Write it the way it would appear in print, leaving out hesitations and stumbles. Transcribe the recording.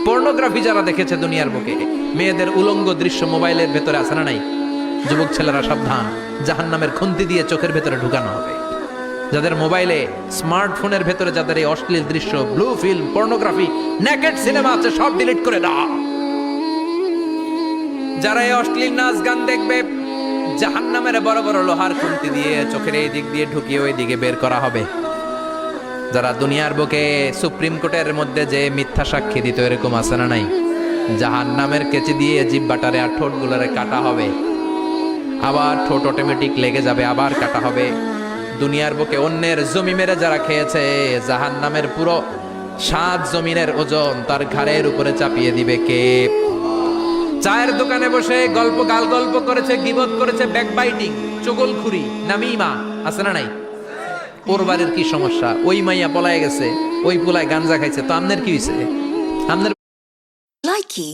Pornography যারা দেখেছে দুনিয়ার বুকে, মেয়েদের উলঙ্গ দৃশ্য মোবাইলের ভেতরে আছে না নাই? যুবক ছেলেরা সাবধান, জাহান্নামের খুন্তি দিয়ে চোখের ভেতরে ঢুকানো হবে। যাদের মোবাইলে, স্মার্টফোনের ভেতরে যাদের এই অশ্লীল দৃশ্য, blue film, pornography, naked cinema আছে, সব ডিলিট করে দাও। যারা এই অশ্লীল নাচ গান দেখবে, জাহান্নামের বড় বড় লোহার খুন্তি দিয়ে চোখের এই দিক দিয়ে ঢুকিয়ে ওই দিকে বের করা হবে। যারা দুনিয়ার বুকে সুপ্রিম কোর্টের মধ্যে যে মিথ্যা সাক্ষী দিত, এরকম আছে না নাই? জাহান্নামের কেচি দিয়ে জিহ্বাটারে আর ঠোঁটগুলোরে কাটা হবে, আবার ঠোঁট অটোমেটিক লেগে যাবে, আবার কাটা হবে। দুনিয়ার বুকে অন্যের জমি মেরে যারা খেয়েছে, জাহান্নামের পুরো 7 জমিনের ওজন তার ঘাড়ের উপরে চাপিয়ে দিবে কে? চায়ের দোকানে বসে গাল গল্প করেছে, গীবত করেছে, ব্যাকবাইটিং, চুগলখুরি, নামিমা, আছে না নাই? ওর বাড়ির কি সমস্যা? ওই মাইয়া পলায় গেছে, ওই পোলায় গাঞ্জা খাইছে, তো আমনের কি হইছে? আমনের Likey